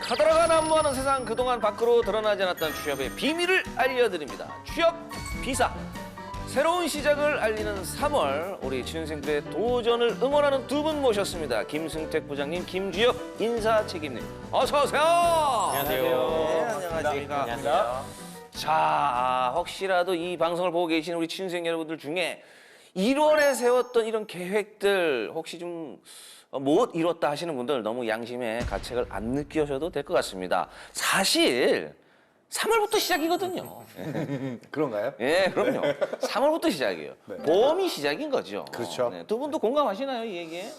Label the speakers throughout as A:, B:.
A: 카더라가 난무하는 세상, 그동안 밖으로 드러나지 않았던 취업의 비밀을 알려드립니다. 취업 비사. 새로운 시작을 알리는 3월, 우리 취준생들의 도전을 응원하는 두 분 모셨습니다. 김승택 부장님, 김주혁 인사책임님, 어서 오세요.
B: 안녕하세요.
A: 네, 안녕하십니까.
B: 안녕하세요.
A: 자, 혹시라도 이 방송을 보고 계시는 우리 취준생 여러분들 중에 1월에 세웠던 이런 계획들 혹시 좀 못 이뤘다 하시는 분들 너무 양심의 가책을 안 느끼셔도 될 것 같습니다. 사실 3월부터 시작이거든요.
C: 그런가요?
A: 예, 그럼요. 3월부터 시작이에요.
C: 네.
A: 봄이 시작인 거죠.
C: 그렇죠.
A: 네, 두 분도 공감하시나요, 이 얘기에?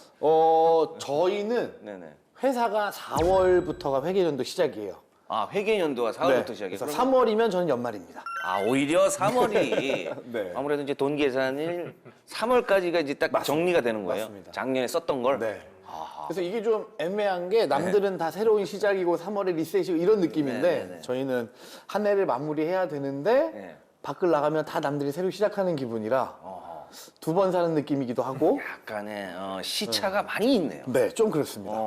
C: 저희는
A: 네네.
C: 회사가 4월부터가 회계연도 시작이에요.
A: 아, 회계연도가 4월부터 시작이에요.
C: 그래서 3월이면 저는 연말입니다.
A: 아, 오히려 3월이
C: 네.
A: 아무래도 이제 돈 계산일 3월까지가 이제 딱 정리가 되는 거예요.
C: 맞습니다.
A: 작년에 썼던 걸.
C: 네. 그래서 이게 좀 애매한 게 남들은 다 새로운 시작이고 3월에 리셋이고 이런 느낌인데
A: 네.
C: 저희는 한 해를 마무리해야 되는데
A: 네.
C: 밖을 나가면 다 남들이 새로 시작하는 기분이라 두 번 사는 느낌이기도 하고
A: 약간의 시차가 많이 있네요.
C: 네, 좀 그렇습니다.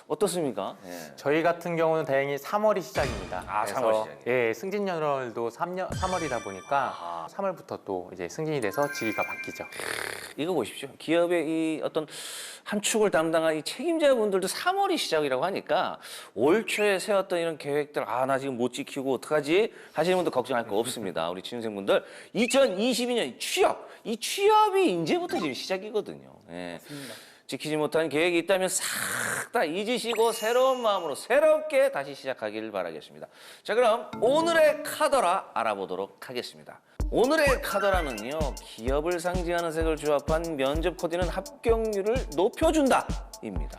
A: 어떻습니까? 예.
B: 저희 같은 경우는 다행히 3월이 시작입니다.
A: 아,
B: 그래서
A: 3월 시작이에요?
B: 예, 승진 연월도 3월이다 보니까 3월부터 또 이제 승진이 돼서 직위가 바뀌죠.
A: 이거 보십시오. 기업의 이 어떤 한 축을 담당한 이 책임자분들도 3월이 시작이라고 하니까 올 초에 세웠던 이런 계획들, 아, 나 지금 못 지키고 어떡하지? 하시는 분들 걱정할 거 없습니다. 우리 취준생분들. 2022년 취업, 이 취업이 이제부터 지금 시작이거든요. 예. 지키지 못한 계획이 있다면 싹 다 잊으시고 새로운 마음으로 새롭게 다시 시작하기를 바라겠습니다. 자, 그럼 오늘의 카더라 알아보도록 하겠습니다. 오늘의 카더라는요, 기업을 상징하는 색을 조합한 면접 코디는 합격률을 높여준다입니다.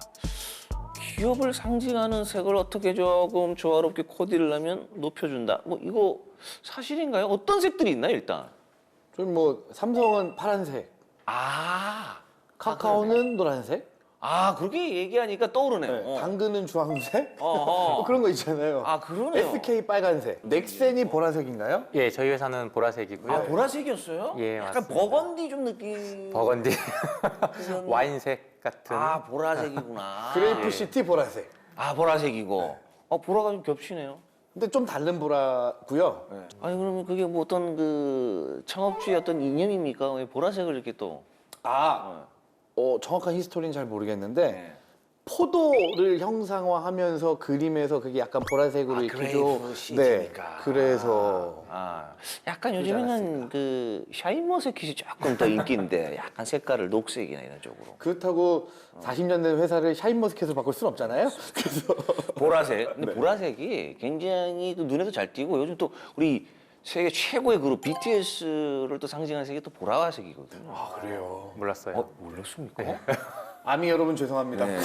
A: 기업을 상징하는 색을 어떻게 조금 조화롭게 코디를 하면 높여준다. 뭐 이거 사실인가요? 어떤 색들이 있나요, 일단?
C: 좀 뭐 삼성은 파란색, 카카오는 노란색,
A: 그렇게 얘기하니까 떠오르네요.
C: 당근은 주황색,
A: 어허.
C: 그런 거 있잖아요.
A: 아, 그러네요.
C: SK 빨간색, 넥센이 보라색인가요?
B: 예, 저희 회사는 보라색이고요.
A: 아, 보라색이었어요?
B: 예,
A: 약간
B: 맞습니다.
A: 버건디 좀 느낌.
B: 버건디, 와인색 같은.
A: 아, 보라색이구나.
C: 그레이프시티 보라색.
A: 아, 보라색이고. 보라가 좀 겹치네요.
C: 근데 좀 다른 보라고요.
A: 아니, 그러면 그게 뭐 어떤 그 창업주의 어떤 이념입니까? 왜 보라색을 이렇게 또.
C: 정확한 히스토리는 잘 모르겠는데
A: 네.
C: 포도를 형상화하면서 그림에서 그게 약간 보라색으로 이렇게
A: 그레이프 시즈니까.
C: 그래서
A: 약간 요즘에는 그 샤인머스켓이 조금 더 인기인데 약간 색깔을 녹색이나 이런 쪽으로.
C: 그렇다고 40년 된 회사를 샤인머스켓으로 바꿀 수는 없잖아요. 그래서
A: 보라색. 근데 보라색이 굉장히 또 눈에도 잘 띄고 요즘 또 우리 세계 최고의 그룹 BTS를 또 상징하는 색이 또 보라색이거든요.
C: 그래요.
B: 몰랐어요.
A: 몰랐습니까?
C: 아미 여러분 죄송합니다.
A: 네.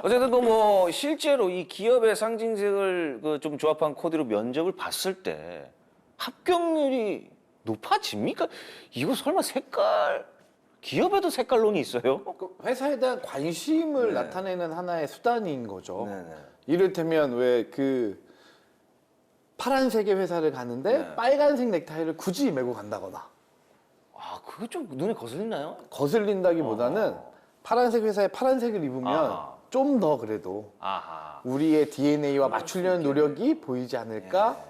A: 어쨌든 그 뭐 실제로 이 기업의 상징색을 그 좀 조합한 코디로 면접을 봤을 때 합격률이 높아집니까? 이거 설마 색깔 기업에도 색깔론이 있어요?
C: 그 회사에 대한 관심을 나타내는 하나의 수단인 거죠.
A: 네네.
C: 이를테면 왜 그 파란색의 회사를 가는데
A: 네.
C: 빨간색 넥타이를 굳이 메고 간다거나
A: 그게 좀 눈에 거슬리나요?
C: 거슬린다기보다는 파란색 회사에 파란색을 입으면
A: 아하.
C: 좀 더 그래도
A: 아하.
C: 우리의 DNA와 맞추려는 노력이 보이지 않을까?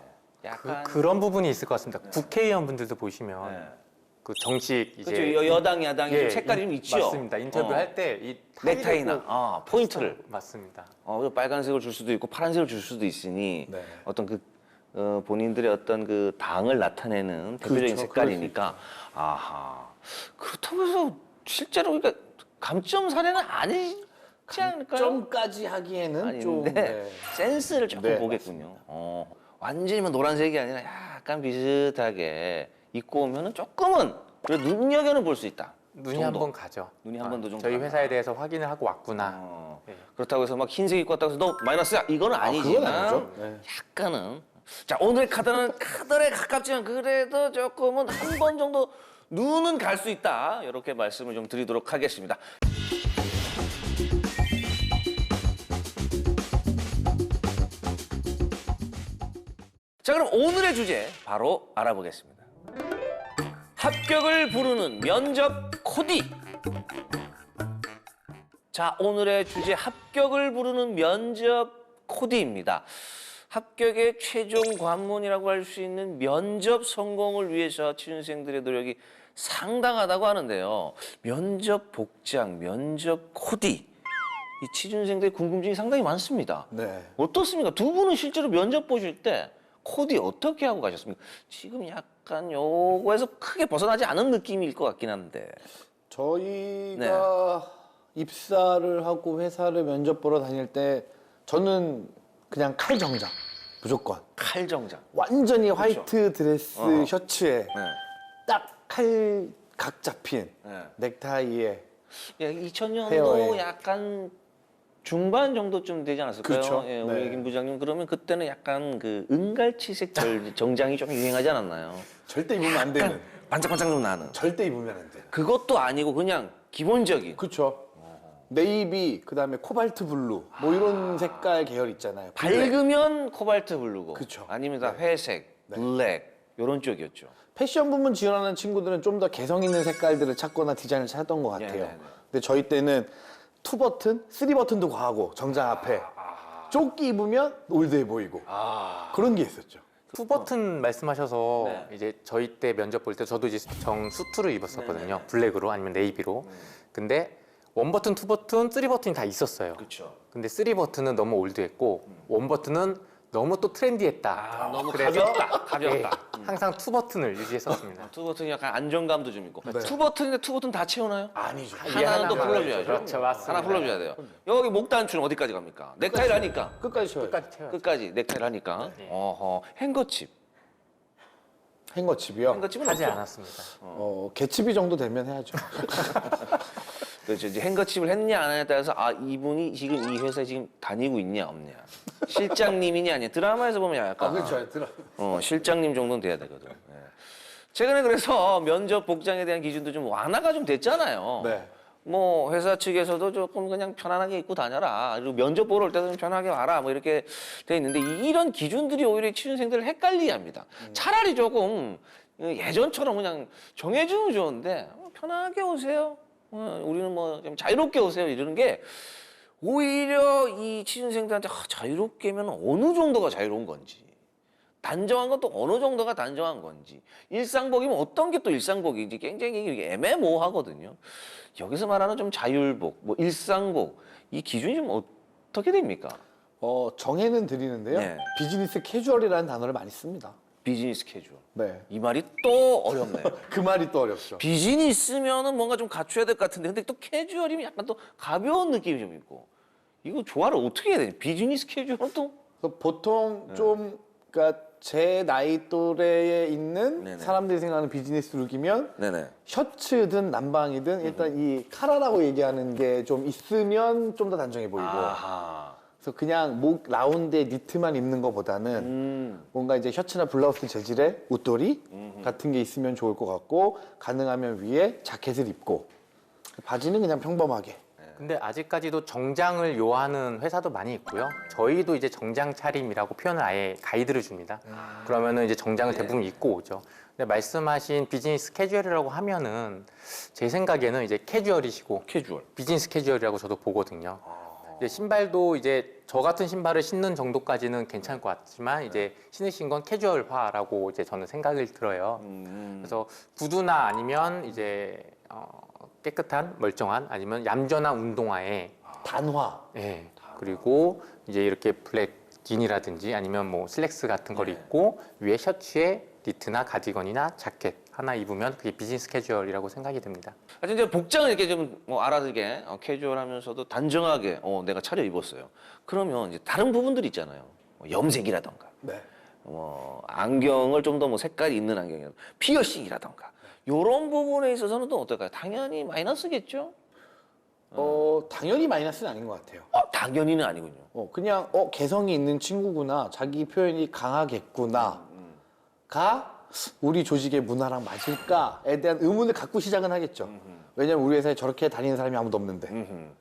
A: 약간
B: 그런 부분이 있을 것 같습니다. 국회의원 분들도 보시면
A: 네.
B: 그 정식 이제
A: 그렇죠. 여당 야당이 좀
B: 예,
A: 색깔이 좀 있죠.
B: 맞습니다. 인터뷰 할 때 이
A: 넥타이나 포인트를
B: 맞습니다.
A: 빨간색을 줄 수도 있고 파란색을 줄 수도 있으니
C: 네.
A: 어떤 그 본인들의 어떤 그 당을 나타내는 대표적인
C: 그렇죠.
A: 색깔이니까 아하. 그렇다고 해서 실제로 그러니까 감점 사례는 아니지 않을까요?
C: 점까지 하기에는 좀
A: 아닌데 센스를 조금
C: 네,
A: 보겠군요. 완전히 뭐 노란색이 아니라 약간 비슷하게 입고 오면은 조금은 그래도 눈여겨는 볼 수 있다.
B: 눈이
A: 정도.
B: 한 번 가죠.
A: 눈이 한 번도 좀
B: 저희
A: 가나.
B: 회사에 대해서 확인을 하고 왔구나. 네.
A: 그렇다고 해서 막 흰색 입고 왔다고 해서 너 마이너스야 이건
C: 그건
A: 아니지만
C: 아니죠. 네.
A: 약간은 자 오늘 카드는 카드에 가깝지만 그래도 조금은 한 번 정도 눈은 갈 수 있다 이렇게 말씀을 좀 드리도록 하겠습니다. 자 그럼 오늘의 주제 바로 알아보겠습니다. 합격을 부르는 면접 코디. 자 오늘의 주제 합격을 부르는 면접 코디입니다. 합격의 최종 관문이라고 할 수 있는 면접 성공을 위해서 취준생들의 노력이 상당하다고 하는데요. 면접 복장, 면접 코디, 이 취준생들의 궁금증이 상당히 많습니다.
C: 네.
A: 어떻습니까? 두 분은 실제로 면접 보실 때 코디 어떻게 하고 가셨습니까? 지금 약간 요거에서 크게 벗어나지 않은 느낌일 것 같긴 한데.
C: 저희가 입사를 하고 회사를 면접 보러 다닐 때 저는 그냥 칼 정장 무조건
A: 칼정장.
C: 완전히 화이트 드레스
A: 어.
C: 셔츠에
A: 네.
C: 딱 칼 각 잡힌
A: 네.
C: 넥타이에
A: 예, 2000년도
C: 헤어에.
A: 약간 중반 정도쯤 되지 않았을까요?
C: 그렇죠.
A: 예, 우리
C: 네.
A: 김 부장님 그러면 그때는 약간 그 은갈치색 정장이 좀 유행하지 않았나요?
C: 절대 입으면 안 되는
A: 반짝반짝 좀 나는.
C: 절대 입으면 안 되는
A: 그것도 아니고 그냥 기본적인.
C: 그렇죠. 네이비 그다음에 코발트 블루 뭐 이런 색깔 계열 있잖아요.
A: 밝으면 코발트 블루고.
C: 그쵸.
A: 아니면 다 회색, 블랙 이런 쪽이었죠.
C: 패션 부문 지원하는 친구들은 좀 더 개성 있는 색깔들을 찾거나 디자인을 찾던 것 같아요.
A: 네네네.
C: 근데 저희 때는 투 버튼, 쓰리 버튼도 과하고 정장 앞에 조끼 입으면 올드해 보이고 그런 게 있었죠.
B: 투 버튼 말씀하셔서
A: 네.
B: 이제 저희 때 면접 볼 때 저도 이제 정 수트를 입었었거든요.
A: 네네네.
B: 블랙으로 아니면 네이비로. 근데 원 버튼, 투 버튼, 쓰리 버튼이 다 있었어요.
A: 그렇죠.
B: 근데 쓰리 버튼은 너무 올드했고 원 버튼은 너무 또 트렌디했다.
A: 너무
B: 그래서
A: 가볍다. 가볍다.
B: 네, 항상 투 버튼을 유지했었습니다.
A: 투 버튼이 약간 안정감도 좀 있고.
C: 네.
A: 투 버튼인데 투 버튼 다 채우나요?
C: 아니죠.
A: 하나는 또
B: 하나만
A: 풀어줘야죠.
B: 그렇죠, 맞습니다.
A: 하나 풀어줘야 돼요. 여기 목 단추는 어디까지 갑니까? 넥타이를 하니까.
C: 끝까지 쳐요.
B: 끝까지 채워요.
A: 끝까지 넥타이를 하니까.
B: 네.
A: 어허. 행거칩.
C: 행거칩이요.
A: 행거칩은
B: 하지
A: 없죠?
B: 않았습니다.
C: 개칩이 정도 되면 해야죠.
A: 그렇죠. 이제 행거칩을 했냐 안 했냐에 따라서 아 이분이 지금 이 회사에 지금 다니고 있냐 없냐. 실장님이냐 아니냐. 드라마에서 보면 약간
C: 들어.
A: 실장님 정도는 돼야 되거든. 예. 최근에 그래서 면접 복장에 대한 기준도 좀 완화가 좀 됐잖아요.
C: 네.
A: 뭐 회사 측에서도 조금 그냥 편안하게 입고 다녀라. 그리고 면접 보러 올 때도 좀 편하게 와라. 뭐 이렇게 돼 있는데 이런 기준들이 오히려 취준생들을 헷갈리게 합니다. 차라리 조금 예전처럼 그냥 정해주면 좋은데 편하게 오세요. 우리는 뭐 좀 자유롭게 오세요. 이러는 게 오히려 이 취준생들한테 자유롭게면 어느 정도가 자유로운 건지. 단정한 건 또 어느 정도가 단정한 건지 일상복이면 어떤 게 또 일상복인지 굉장히 이게 애매모호하거든요. 여기서 말하는 좀 자율복, 뭐 일상복 이 기준이 좀 어떻게 됩니까?
C: 정해는 드리는데요.
A: 네.
C: 비즈니스 캐주얼이라는 단어를 많이 씁니다.
A: 비즈니스 캐주얼.
C: 네.
A: 이 말이 또 어렵네요.
C: 그 말이 또 어렵죠.
A: 비즈니스면은 뭔가 좀 갖춰야 될 것 같은데 근데 또 캐주얼이면 약간 또 가벼운 느낌이 좀 있고 이거 조화를 어떻게 해야 되냐? 비즈니스 캐주얼은 또
C: 그래서 보통 좀 그러니까 제 나이 또래에 있는
A: 네네.
C: 사람들이 생각하는 비즈니스 룩이면
A: 네네.
C: 셔츠든 남방이든 일단 이 카라라고 얘기하는 게 좀 있으면 좀 더 단정해 보이고
A: 아하.
C: 그래서 그냥 목 라운드에 니트만 입는 것보다는 뭔가 이제 셔츠나 블라우스 재질의 웃도리 같은 게 있으면 좋을 것 같고 가능하면 위에 자켓을 입고 바지는 그냥 평범하게
B: 근데 아직까지도 정장을 요하는 회사도 많이 있고요. 저희도 이제 정장 차림이라고 표현을 아예 가이드를 줍니다. 그러면은 이제 정장을 대부분 입고 오죠. 근데 말씀하신 비즈니스 캐주얼이라고 하면은 제 생각에는 이제 캐주얼이시고
A: 캐주얼.
B: 비즈니스 캐주얼이라고 저도 보거든요. 이제 신발도 이제 저 같은 신발을 신는 정도까지는 괜찮을 것 같지만 이제 신으신 건 캐주얼화라고 이제 저는 생각을 들어요. 그래서 구두나 아니면 이제 깨끗한 멀쩡한 아니면 얌전한 운동화에
C: 단화
B: 예. 그리고 이제 이렇게 블랙 진이라든지 아니면 뭐 슬랙스 같은 걸 입고 위에 셔츠에 니트나 가디건이나 자켓 하나 입으면 그게 비즈니스 캐주얼이라고 생각이 듭니다.
A: 하여튼 이제 복장을 이렇게 좀 뭐 알아들게 캐주얼하면서도 단정하게 내가 차려 입었어요. 그러면 이제 다른 부분들 있잖아요. 뭐 염색이라던가,
C: 네.
A: 뭐 안경을 좀 더 뭐 색깔이 있는 안경이라든가, 피어싱이라던가 이런 부분에 있어서는 또 어떨까요? 당연히 마이너스겠죠.
C: 당연히 마이너스는 아닌 것 같아요.
A: 당연히는 아니군요.
C: 그냥 개성이 있는 친구구나 자기 표현이 강하겠구나 가 우리 조직의 문화랑 맞을까에 대한 의문을 갖고 시작은 하겠죠. 왜냐면 우리 회사에 저렇게 다니는 사람이 아무도 없는데.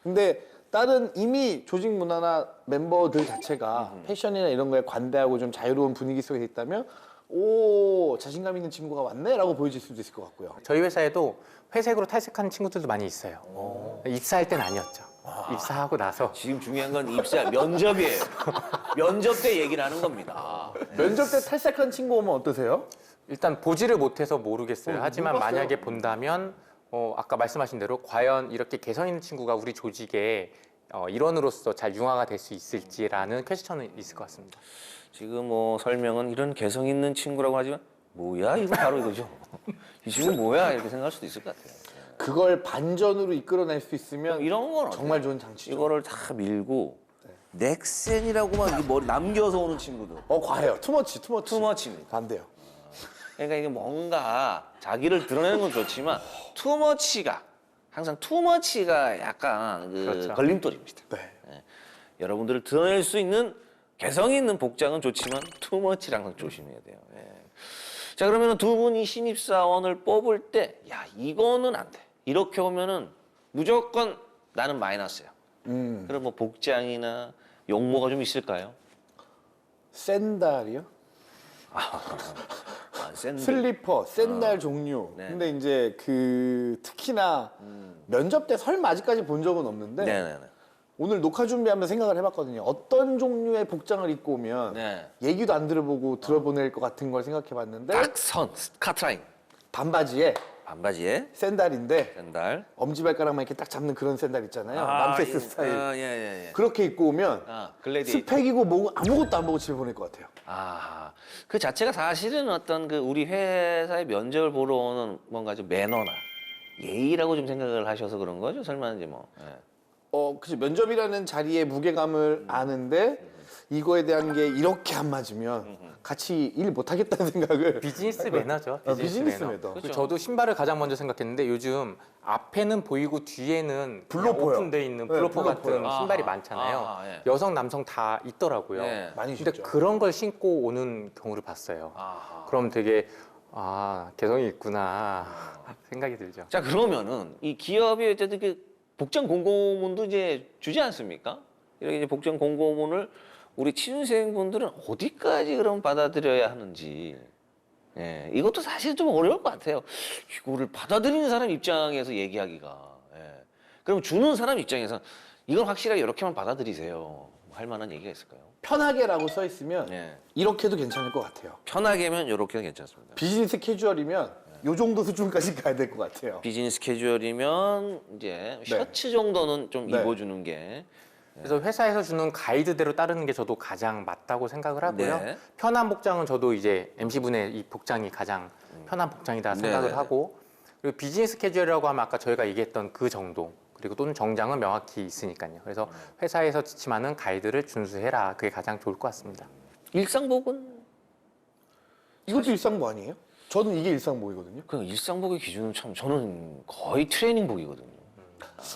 C: 근데 다른 이미 조직 문화나 멤버들 자체가 패션이나 이런 거에 관대하고 좀 자유로운 분위기 속에 있다면 오 자신감 있는 친구가 왔네라고 보여질 수도 있을 것 같고요.
B: 저희 회사에도 회색으로 탈색하는 친구들도 많이 있어요. 입사할 땐 아니었죠. 입사하고 나서
A: 지금 중요한 건 입사 면접이에요. 면접 때 얘기를 하는 겁니다.
C: 면접 때 탈색한 친구 오면 어떠세요?
B: 일단 보지를 못해서 모르겠어요. 하지만
C: 못 봤어요.
B: 만약에 본다면 아까 말씀하신 대로 과연 이렇게 개성 있는 친구가 우리 조직에 일원으로서 잘 융화가 될 수 있을지라는 퀘스천은 있을 것 같습니다.
A: 지금 뭐 설명은 이런 개성 있는 친구라고 하지만 뭐야 이거 바로 이거죠. 이 친구 뭐야 이렇게 생각할 수도 있을 것 같아요.
C: 그걸 반전으로 이끌어낼 수 있으면
A: 이런 건
C: 정말 좋은 장치죠.
A: 이거를 다 밀고 넥센이라고만 이 머리 남겨서 오는 친구들
C: 과해요. 투머치.
A: 투머치입니다.
C: 반대요.
A: 그러니까 이게 뭔가 자기를 드러내는 건 좋지만 투머치가 약간 그
B: 그렇죠.
A: 걸림돌입니다.
C: 네.
A: 여러분들을 드러낼 수 있는 개성 있는 복장은 좋지만 투머치랑 항상 조심해야 돼요. 예. 자 그러면 두 분이 신입사원을 뽑을 때 야 이거는 안 돼. 이렇게 오면은 무조건 나는 마이너스야. 그럼 뭐 복장이나 용모가 좀 있을까요?
C: 샌달이요?
A: 샌들.
C: 슬리퍼, 샌달 종류.
A: 네.
C: 근데 이제 그 특히나 면접 때 설마 아직까지 본 적은 없는데
A: 네네네.
C: 오늘 녹화 준비하면서 생각을 해봤거든요. 어떤 종류의 복장을 입고 오면
A: 네.
C: 얘기도 안 들어보고 들어보낼 것 같은 걸 생각해봤는데
A: 딱선 카트라인
C: 반바지에
A: 반바지에
C: 샌달인데
A: 샌들.
C: 엄지발가락만 이렇게 딱 잡는 그런 샌달 있잖아요. 람세스 스타일.
A: 예예예.
C: 그렇게 입고 오면
A: 글래디에이터.
C: 스펙이고 뭐고 아무것도 안 보고 집에 보낼 것 같아요.
A: 그 자체가 사실은 어떤 그 우리 회사의 면접을 보러 오는 뭔가 좀 매너나 예의라고 좀 생각을 하셔서 그런 거죠? 설마 이제 뭐. 예.
C: 그치. 면접이라는 자리의 무게감을 아는데 이거에 대한 게 이렇게 안 맞으면 같이 일 못하겠다는 생각을
B: 비즈니스 매너죠.
C: 비즈니스 매너.
A: 그렇죠.
B: 저도 신발을 가장 먼저 생각했는데 요즘 앞에는 보이고 뒤에는 그냥
C: 블로퍼요.
B: 오픈돼 있는
C: 네,
B: 블로퍼
C: 블로퍼요.
B: 같은 신발이 많잖아요.
A: 예.
B: 여성, 남성 다 있더라고요.
A: 네.
C: 많이
B: 근데
C: 신죠.
B: 그런 걸 신고 오는 경우를 봤어요. 그럼 되게 개성이 있구나 생각이 들죠.
A: 자 그러면은 이 기업이 어쨌든 그 복장 공고문도 이제 주지 않습니까? 이렇게 이제 복장 공고문을 우리 취준생분들은 어디까지 그럼 받아들여야 하는지. 예, 이것도 사실 좀 어려울 것 같아요. 이거를 받아들이는 사람 입장에서 얘기하기가. 예. 그럼 주는 사람 입장에서 이건 확실하게 이렇게만 받아들이세요. 할 만한 얘기가 있을까요?
C: 편하게라고 써 있으면
A: 예.
C: 이렇게도 괜찮을 것 같아요.
A: 편하게면 이렇게는 괜찮습니다.
C: 비즈니스 캐주얼이면 요 정도 수준까지 가야 될 것 같아요.
A: 비즈니스 캐주얼이면 이제 셔츠 정도는 좀
C: 네.
A: 입어주는 게.
B: 그래서 회사에서 주는 가이드대로 따르는 게 저도 가장 맞다고 생각을 하고요.
A: 네.
B: 편한 복장은 저도 이제 MC분의 이 복장이 가장 편한 복장이다 생각을
A: 네네네.
B: 하고 그리고 비즈니스 캐주얼이라고 하면 아까 저희가 얘기했던 그 정도 그리고 또는 정장은 명확히 있으니까요. 그래서 회사에서 지침하는 가이드를 준수해라. 그게 가장 좋을 것 같습니다.
A: 일상복은
C: 이것도 일상복 아니에요? 저는 이게 일상복이거든요.
A: 그 일상복의 기준은 참 저는 거의 트레이닝복이거든요.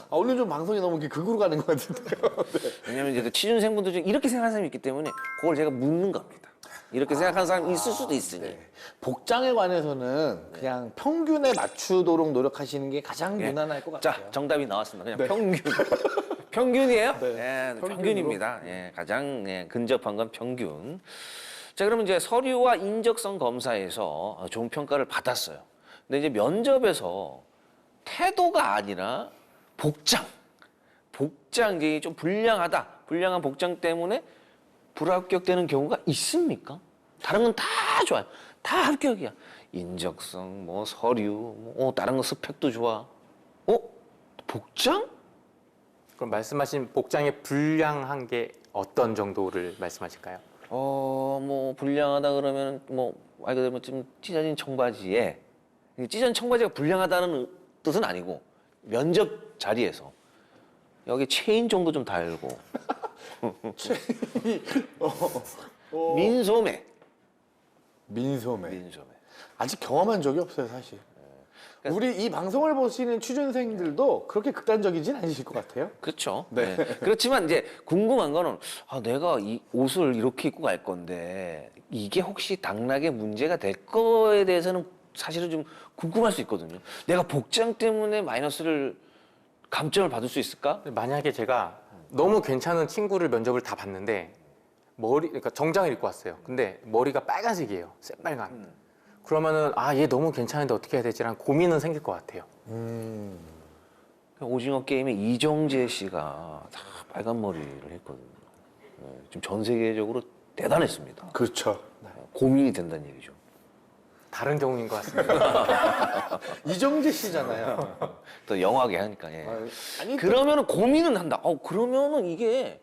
C: 오늘 좀 방송이 너무 이렇게 극으로 가는 것 같은데요. 네.
A: 왜냐면 이제 취준생분들 중에 이렇게 생각하는 사람이 있기 때문에 그걸 제가 묻는 겁니다. 이렇게 생각하는 사람이 있을 수도 있으니.
C: 네. 복장에 관해서는 그냥 평균에 맞추도록 노력하시는 게 가장
A: 예.
C: 무난할 것 같아요.
A: 자, 정답이 나왔습니다. 그냥
C: 네.
A: 평균. 평균이에요?
C: 네,
A: 예,
C: 평균으로.
A: 평균입니다. 예, 가장 근접한 건 평균. 자, 그러면 이제 서류와 인적성 검사에서 좋은 평가를 받았어요. 근데 이제 면접에서 태도가 아니라 복장이 좀 불량한 복장 때문에 불합격되는 경우가 있습니까? 다른 건 다 좋아요. 다 합격이야. 인적성, 뭐 서류, 다른 거 스펙도 좋아. 복장?
B: 그럼 말씀하신 복장의 불량한 게 어떤 정도를 말씀하실까요?
A: 뭐 불량하다 그러면 말 그대로 좀 찢어진 청바지에 찢어진 청바지가 불량하다는 뜻은 아니고 면접 자리에서 여기 체인 정도 좀 달고 민소매.
C: 민소매. 아직 경험한 적이 없어요, 사실. 우리 이 방송을 보시는 취준생들도 그렇게 극단적이진 않으실 것 같아요.
A: 그렇죠.
C: 네.
A: 네. 그렇지만 이제 궁금한 거는 내가 이 옷을 이렇게 입고 갈 건데 이게 혹시 당락에 문제가 될 거에 대해서는 사실은 좀 궁금할 수 있거든요. 내가 복장 때문에 마이너스를 감점을 받을 수 있을까?
B: 만약에 제가 너무 괜찮은 친구를 면접을 다 봤는데 그러니까 정장을 입고 왔어요. 근데 머리가 빨간색이에요. 새빨간. 그러면은 얘 너무 괜찮은데 어떻게 해야 되지라는 고민은 생길 것 같아요.
A: 오징어 게임에 이정재 씨가 다 빨간 머리를 했거든요. 지금 전 세계적으로 대단했습니다.
C: 그렇죠. 네.
A: 고민이 된다는 얘기죠.
B: 다른 경우인 것 같습니다.
C: 이정재 씨잖아요.
A: 또 영화계 하니까. 예.
C: 아니
A: 그러면은 고민은 한다. 그러면은 이게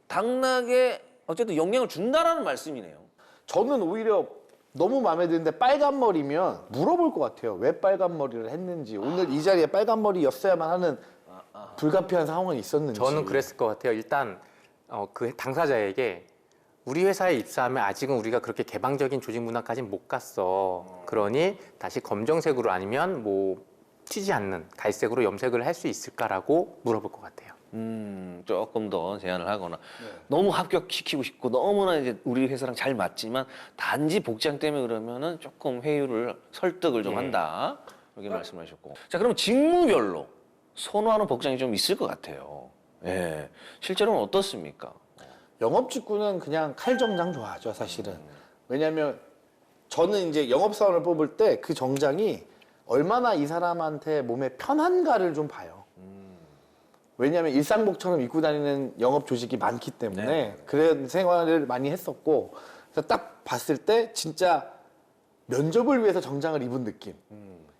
A: 당락에 어쨌든 영향을 준다라는 말씀이네요.
C: 저는 오히려 너무 마음에 드는데 빨간 머리면 물어볼 것 같아요. 왜 빨간 머리를 했는지, 오늘 이 자리에 빨간 머리였어야만 하는 불가피한 상황은 있었는지.
B: 저는 그랬을 것 같아요. 일단 그 당사자에게 우리 회사에 입사하면 아직은 우리가 그렇게 개방적인 조직 문화까지는 못 갔어. 그러니 다시 검정색으로 아니면 뭐 튀지 않는 갈색으로 염색을 할 수 있을까라고 물어볼 것 같아요.
A: 조금 더 제안을 하거나 너무 합격시키고 싶고 너무나 이제 우리 회사랑 잘 맞지만 단지 복장 때문에 그러면은 조금 회유를 설득을 좀
B: 예.
A: 한다 이렇게 말씀하셨고 자 그럼 직무별로 선호하는 복장이 좀 있을 것 같아요. 예, 실제로는 어떻습니까?
C: 영업 직구는 그냥 칼정장 좋아하죠, 사실은. 왜냐하면 저는 이제 영업사원을 뽑을 때 그 정장이 얼마나 이 사람한테 몸에 편한가를 좀 봐요. 왜냐하면 일상복처럼 입고 다니는 영업 조직이 많기 때문에
A: 네.
C: 그런 생활을 많이 했었고, 그래서 딱 봤을 때 진짜 면접을 위해서 정장을 입은 느낌,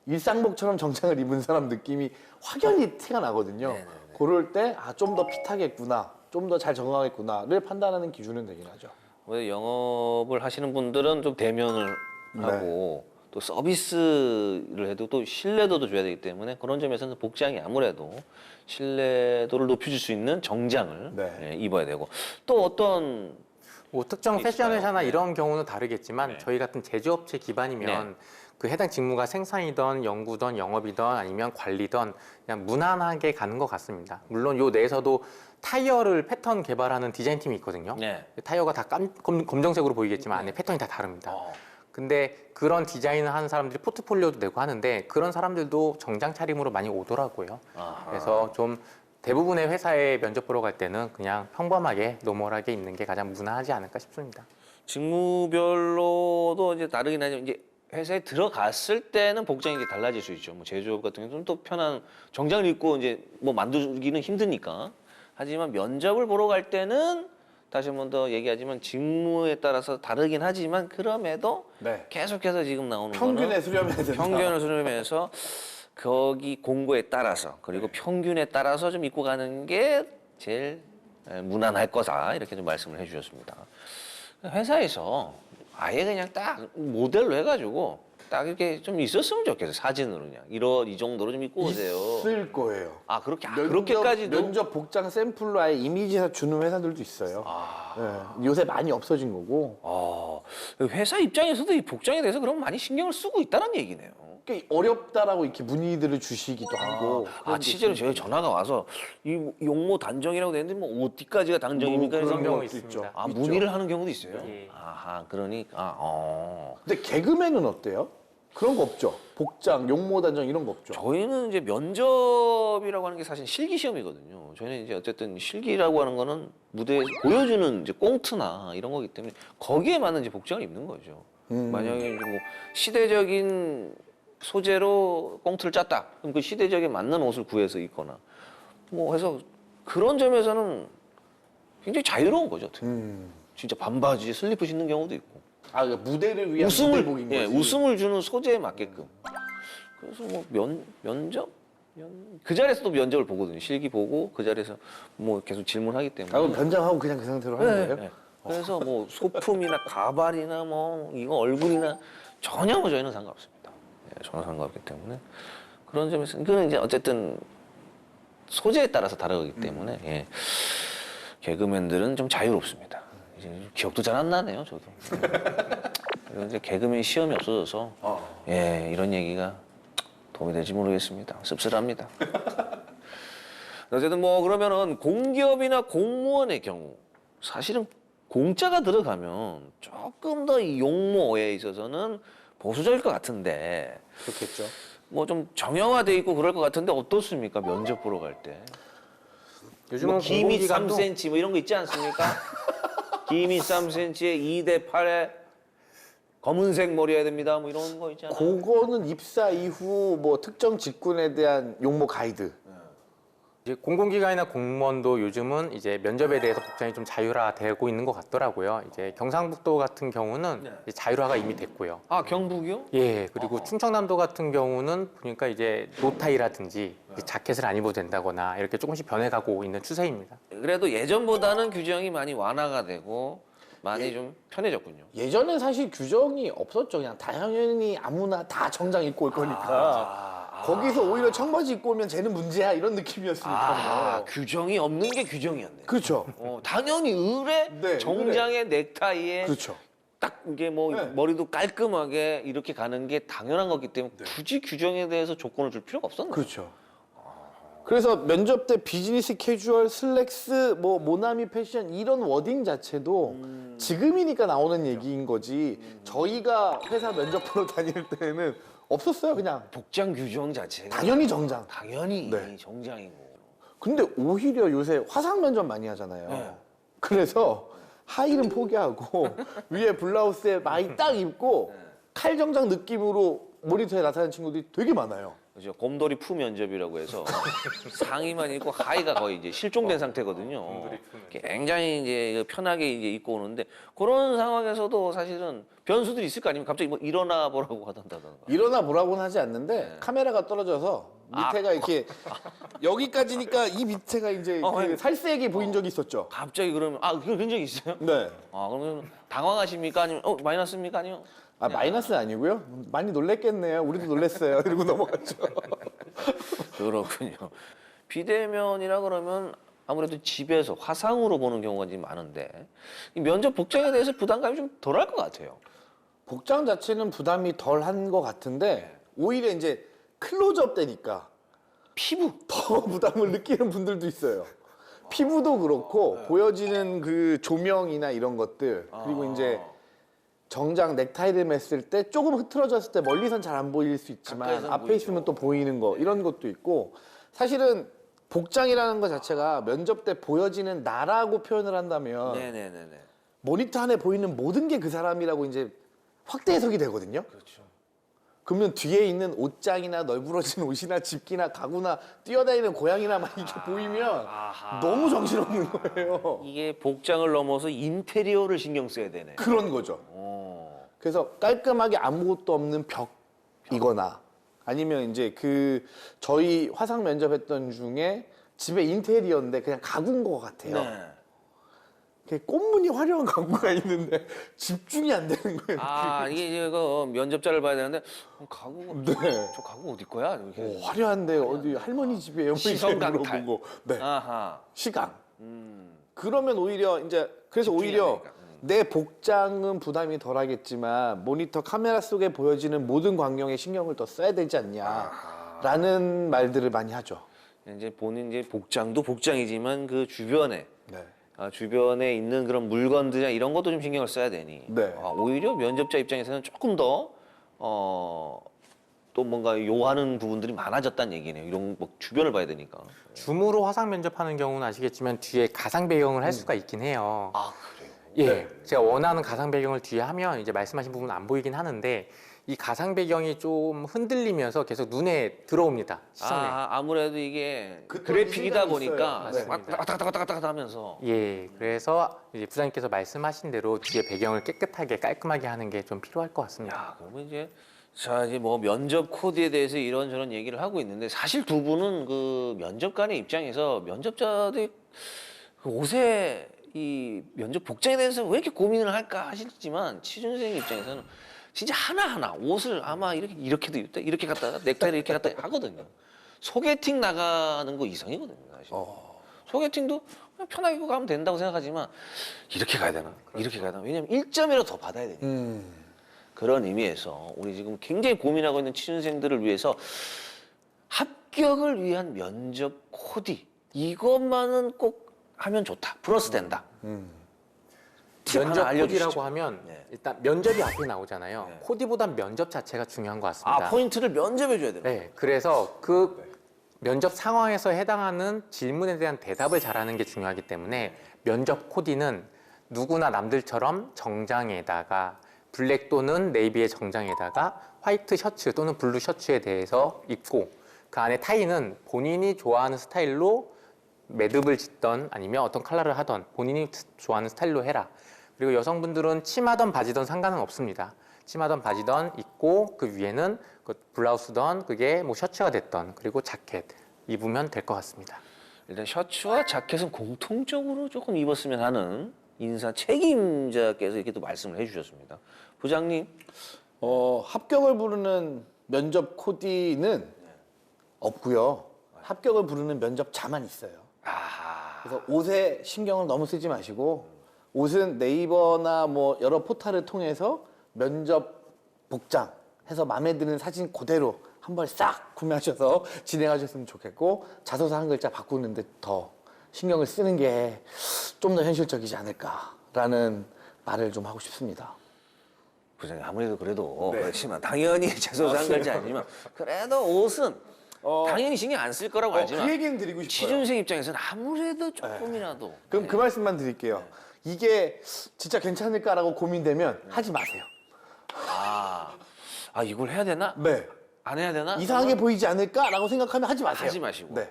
C: 일상복처럼 정장을 입은 사람 느낌이 확연히 티가 나거든요.
A: 네네네.
C: 그럴 때 좀 더 핏하겠구나, 좀 더 잘 적응하겠구나를 판단하는 기준은 되긴 하죠.
A: 왜 영업을 하시는 분들은 좀 대면을 하고 또 서비스를 해도 또 신뢰도도 줘야 되기 때문에 그런 점에서는 복장이 아무래도 신뢰도를 높여줄 수 있는 정장을
C: 네.
A: 예, 입어야 되고 또 어떤
B: 뭐 특정 패션 회사나
A: 네.
B: 이런 경우는 다르겠지만
A: 네.
B: 저희 같은 제조업체 기반이면 그 해당 직무가 생산이든 연구든 영업이든 아니면 관리든 그냥 무난하게 가는 것 같습니다. 물론 요 내에서도 타이어를 패턴 개발하는 디자인 팀이 있거든요.
A: 네.
B: 타이어가 다 검정색으로 보이겠지만 안에 패턴이 다 다릅니다.
A: 어,
B: 근데 그런 디자인을 하는 사람들이 포트폴리오도 내고 하는데 그런 사람들도 정장 차림으로 많이 오더라고요.
A: 아하.
B: 그래서 좀 대부분의 회사에 면접 보러 갈 때는 그냥 평범하게 노멀하게 입는 게 가장 무난하지 않을까 싶습니다.
A: 직무별로도 이제 다르긴 하지만 이제 회사에 들어갔을 때는 복장이 이제 달라질 수 있죠. 뭐 제조업 같은 경우는 또 편한 정장을 입고 이제 뭐 만들기는 힘드니까. 하지만 면접을 보러 갈 때는 다시 한 번 더 얘기하지만 직무에 따라서 다르긴 하지만 그럼에도
C: 네.
A: 계속해서 지금 나오는
C: 평균에
A: 거는
C: 수렴해야 된다.
A: 평균을 수렴해서 거기 공고에 따라서 그리고 평균에 따라서 좀 입고 가는 게 제일 무난할 거다 이렇게 좀 말씀을 해주셨습니다. 회사에서 아예 그냥 딱 모델로 해가지고 딱 이렇게 좀 있었으면 좋겠어요. 사진으로 그냥 이 정도로 좀 입고 오세요.
C: 있을 거예요.
A: 아 그렇게까지도
C: 면접 복장 샘플로 아예 이미지에서 주는 회사들도 있어요. 네, 요새 많이 없어진 거고.
A: 회사 입장에서도 이 복장에 대해서 그럼 많이 신경을 쓰고 있다는 얘기네요.
C: 꽤 어렵다라고 이렇게 문의들을 주시기도 하고. 그런 게
A: 실제로
C: 있습니다.
A: 저희 전화가 와서 이 용모 단정이라고 되는데 뭐 어디까지가 단정입니까?
C: 뭐
A: 그래서
B: 그런 경우
C: 것도
B: 있습니다.
C: 있죠.
A: 아
C: 있죠.
A: 문의를 하는 경우도 있어요.
B: 예.
A: 아하 그러니까
C: 근데 개그맨은 어때요? 그런 거 없죠. 복장, 용모 단정 이런 거 없죠.
A: 저희는 이제 면접이라고 하는 게 사실 실기 시험이거든요. 저희는 이제 어쨌든 실기라고 하는 거는 무대에서 보여주는 이제 꽁트나 이런 거기 때문에 거기에 맞는 이제 복장을 입는 거죠. 만약에 이제 뭐 시대적인 소재로 꽁트를 짰다. 그럼 그 시대적에 맞는 옷을 구해서 입거나 뭐 해서 그런 점에서는 굉장히 자유로운 거죠. 어떻게. 진짜 반바지 슬리퍼 신는 경우도 있고.
C: 아, 그러니까 무대를 위한 무대복인 거지.
A: 웃음을 주는 소재에 맞게끔. 그래서 뭐 면접? 그 자리에서 또 면접을 보거든요. 실기 보고 그 자리에서 뭐 계속 질문하기 때문에.
C: 아, 그럼 변장하고 그냥 그 상태로 하는 거예요?
A: 네. 그래서 뭐 소품이나 가발이나 뭐 이거 얼굴이나 전혀 뭐 저희는 상관없습니다. 전혀 상관없기 때문에 그런 점에서 이거는 이제 어쨌든 소재에 따라서 다르기 때문에 예. 개그맨들은 좀 자유롭습니다. 이제 기억도 잘 안 나네요, 저도. 그리고 이제 개그맨 시험이 없어져서 예, 이런 얘기가 도움이 될지 모르겠습니다. 씁쓸합니다. 어쨌든 뭐 그러면은 공기업이나 공무원의 경우 사실은 공짜가 들어가면 조금 더 이 용모에 있어서는 보수적일 것 같은데
C: 그렇겠죠.
A: 뭐 좀 정형화돼 있고 그럴 것 같은데 어떻습니까? 면접 보러 갈 때.
B: 요즘은
A: 뭐 기미
B: 공공기관도
A: 3cm 뭐 이런 거 있지 않습니까? 기미 3cm에 2대 8에 검은색 머리여야 됩니다. 뭐 이런 거 있잖아요.
C: 그거는 입사 이후 뭐 특정 직군에 대한 용모 가이드
B: 이제 공공기관이나 공무원도 요즘은 이제 면접에 대해서 복장이 좀 자율화되고 있는 것 같더라고요. 이제 경상북도 같은 경우는 이제 자율화가 이미 됐고요.
A: 아, 경북이요?
B: 예, 그리고 충청남도 같은 경우는 보니까 이제 노타이라든지 자켓을 안 입어도 된다거나 이렇게 조금씩 변해가고 있는 추세입니다.
A: 그래도 예전보다는 규정이 많이 완화가 되고 많이 좀 편해졌군요.
C: 예전엔 사실 규정이 없었죠. 그냥 당연히 아무나 다 정장 입고 올 거니까. 거기서 오히려 청바지 입고 오면 쟤는 문제야 이런 느낌이었으니까.
A: 규정이 없는 게 규정이었네.
C: 그렇죠.
A: 당연히 의뢰,
C: 네,
A: 정장에 넥타이에
C: 그렇죠.
A: 딱 이게 뭐
C: 네.
A: 머리도 깔끔하게 이렇게 가는 게 당연한 거기 때문에 굳이 규정에 대해서 조건을 줄 필요가 없었나?
C: 그렇죠. 그래서 면접 때 비즈니스 캐주얼, 슬랙스, 뭐 모나미 패션 이런 워딩 자체도 지금이니까 나오는 얘기인 거지. 저희가 회사 면접 보러 다닐 때는 없었어요. 그냥
A: 복장 규정 자체가
C: 당연히 정장.
A: 당연히
C: 네.
A: 정장이고.
C: 근데 오히려 요새 화상 면접 많이 하잖아요.
A: 네.
C: 그래서 하의는 포기하고 위에 블라우스에 많이 딱 입고 칼 정장 느낌으로 모니터에 나타나는 친구들이 되게 많아요.
A: 그죠. 곰돌이 푸 면접이라고 해서 상의만 입고 하의가 거의 이제 실종된 상태거든요. 굉장히 이제 편하게 이제 입고 오는데 그런 상황에서도 사실은 변수들이 있을 거 아닙니까? 갑자기 뭐 일어나 보라고 하던다던가.
C: 일어나 보라고는 하지 않는데 카메라가 떨어져서 밑에가 이렇게 여기까지니까 이 밑에가 이제 그 살색이 보인 적이 있었죠.
A: 갑자기 그러면 그거 그런 적 있어요?
C: 네.
A: 그러면 당황하십니까? 아니면 마이너스입니까? 아니면
C: 마이너스는 아니고요. 많이 놀랬겠네요. 우리도 놀랬어요. 이러고 넘어갔죠.
A: 그렇군요. 비대면이라 그러면 아무래도 집에서 화상으로 보는 경우가 좀 많은데 이 면접 복장에 대해서 부담감이 좀 덜할 것 같아요.
C: 복장 자체는 부담이 덜 한 것 같은데 오히려 이제 클로즈업 되니까
A: 피부.
C: 더 부담을 느끼는 분들도 있어요. 피부도 그렇고 보여지는 그 조명이나 이런 것들 그리고 이제 정장 넥타이를 맸을 때 조금 흐트러졌을 때 멀리선 잘 안 보일 수 있지만
A: 가까이서는
C: 앞에
A: 보이죠.
C: 있으면 또 보이는 거 이런 것도 있고 사실은 복장이라는 것 자체가 면접 때 보여지는 나라고 표현을 한다면
A: 네네네네.
C: 모니터 안에 보이는 모든 게 그 사람이라고 이제 확대 해석이 되거든요.
A: 그렇죠.
C: 그러면 뒤에 있는 옷장이나 널브러진 옷이나 집기나 가구나 뛰어다니는 고양이나 막 이렇게 보이면 너무 정신없는 거예요.
A: 이게 복장을 넘어서 인테리어를 신경 써야 되네.
C: 그런 거죠. 그래서 깔끔하게 아무것도 없는 벽이거나 아니면 이제 그 저희 화상 면접했던 중에 집에 인테리어인데 그냥 가구인 것 같아요.
A: 네.
C: 이렇게 꽃무늬 화려한 가구가 있는데 집중이 안 되는 거예요.
A: 이게 이제 그 면접자를 봐야 되는데 가구가
C: 네.
A: 저 가구 어디 거야? 이렇게.
C: 화려한데 어디 할머니 집이에요? 뭐
A: 시선
C: 이렇게
A: 강탈.
C: 물어보고. 네.
A: 아하.
C: 시강. 그러면 오히려 이제 그래서
A: 집중이
C: 오히려
A: 안 되니까.
C: 내 복장은 부담이 덜하겠지만 모니터 카메라 속에 보여지는 모든 광경에 신경을 더 써야 되지 않냐라는 말들을 많이 하죠.
A: 이제 본인 이제 복장도 복장이지만 그 주변에
C: 네.
A: 주변에 있는 그런 물건들이나 이런 것도 좀 신경을 써야 되니
C: 네.
A: 오히려 면접자 입장에서는 조금 더 또 뭔가 요하는 부분들이 많아졌다는 얘기네요. 이런 뭐 주변을 봐야 되니까.
B: 줌으로 화상 면접하는 경우는 아시겠지만 뒤에 가상 배경을 할 수가 있긴 해요.
A: 그래요?
B: 예, 제가 원하는 가상 배경을 뒤에 하면 이제 말씀하신 부분은 안 보이긴 하는데 이 가상 배경이 좀 흔들리면서 계속 눈에 들어옵니다. 시선에.
A: 아무래도 이게
C: 그
A: 그래픽이다
C: 생각이
A: 보니까
C: 있어요. 네.
A: 왔다 갔다 하면서
B: 예, 그래서 이제 부장님께서 말씀하신 대로 뒤에 배경을 깨끗하게 깔끔하게 하는 게 좀 필요할 것 같습니다.
A: 그러면 이제 이제 뭐 면접 코드에 대해서 이런저런 얘기를 하고 있는데 사실 두 분은 그 면접관의 입장에서 면접자들이 그 옷에 이 면접 복장에 대해서 왜 이렇게 고민을 할까 하시지만 취준생 입장에서는 진짜 하나하나 옷을 아마 이렇게도 입다 이렇게 갖다가 넥타이를 이렇게 갖다 하거든요. 소개팅 나가는 거 이상이거든요, 사실. 소개팅도 그냥 편하게 입고 가면 된다고 생각하지만 이렇게 가야 되나? 이렇게 가야 되나? 왜냐면 1점이라도 더 받아야 되니까. 그런 의미에서 우리 지금 굉장히 고민하고 있는 취준생들을 위해서 합격을 위한 면접 코디 이것만은 꼭 하면 좋다. 플러스 된다. 팁 하나
B: 면접
A: 알려주시죠.
B: 코디라고 하면
A: 네.
B: 일단 면접이 앞에 나오잖아요.
A: 네.
B: 코디보단 면접 자체가 중요한 것 같습니다.
A: 포인트를 면접해 줘야 되는 거예요.
B: 네, 그래서 그 면접 상황에서 해당하는 질문에 대한 대답을 잘하는 게 중요하기 때문에 면접 코디는 누구나 남들처럼 정장에다가 블랙 또는 네이비의 정장에다가 화이트 셔츠 또는 블루 셔츠에 대해서 입고 그 안에 타이는 본인이 좋아하는 스타일로 매듭을 짓던 아니면 어떤 컬러를 하던 본인이 좋아하는 스타일로 해라. 그리고 여성분들은 치마든 바지든 상관은 없습니다. 치마든 바지든 입고 그 위에는 그 블라우스든 그게 뭐 셔츠가 됐던 그리고 자켓 입으면 될 것 같습니다.
A: 일단 셔츠와 자켓은 공통적으로 조금 입었으면 하는 인사 책임자께서 이렇게 또 말씀을 해주셨습니다. 부장님.
C: 합격을 부르는 면접 코디는 없고요. 합격을 부르는 면접자만 있어요. 그래서 옷에 신경을 너무 쓰지 마시고 옷은 네이버나 뭐 여러 포털을 통해서 면접 복장 해서 마음에 드는 사진 그대로 한 번에 싹 구매하셔서 진행하셨으면 좋겠고 자소서 한 글자 바꾸는데 더 신경을 쓰는 게 좀 더 현실적이지 않을까라는 말을 좀 하고 싶습니다.
A: 부장님 아무래도 그래도 그렇지만 당연히 자소서 한 글자 아니지만 그래도 옷은 당연히 신경 안 쓸 거라고 알지만
C: 그 얘기는 드리고 싶어요.
A: 취준생 입장에서는 아무래도 조금이라도
C: 그럼 그 말씀만 드릴게요. 이게 진짜 괜찮을까라고 고민되면 하지 마세요.
A: 이걸 해야 되나?
C: 네.
A: 안 해야 되나?
C: 이상하게 보이지 않을까라고 생각하면 하지 마세요.
A: 하지 마시고.
C: 네.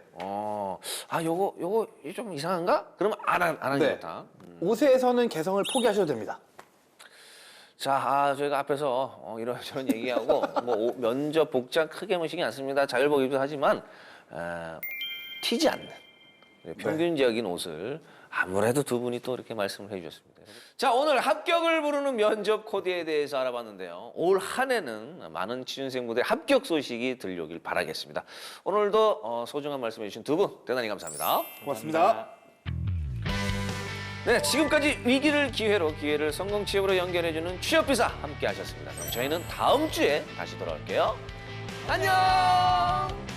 A: 요거 좀 이상한가? 그러면 안 하는 게
C: 네.
A: 좋다.
C: 옷에서는 개성을 포기하셔도 됩니다.
A: 자, 저희가 앞에서 이런저런 얘기하고 뭐 면접 복장 크게 뭐 신경 안 씁니다. 자율복 입도 하지만 튀지 않는 평균적인 옷을 아무래도 두 분이 또 이렇게 말씀을 해주셨습니다. 자, 오늘 합격을 부르는 면접 코디에 대해서 알아봤는데요. 올 한 해는 많은 취준생분들의 합격 소식이 들려오길 바라겠습니다. 오늘도 소중한 말씀해 주신 두 분 대단히 감사합니다.
C: 고맙습니다.
A: 네, 지금까지 위기를 기회로, 기회를 성공 취업으로 연결해주는 취업비사 함께 하셨습니다. 그럼 저희는 다음 주에 다시 돌아올게요. 안녕!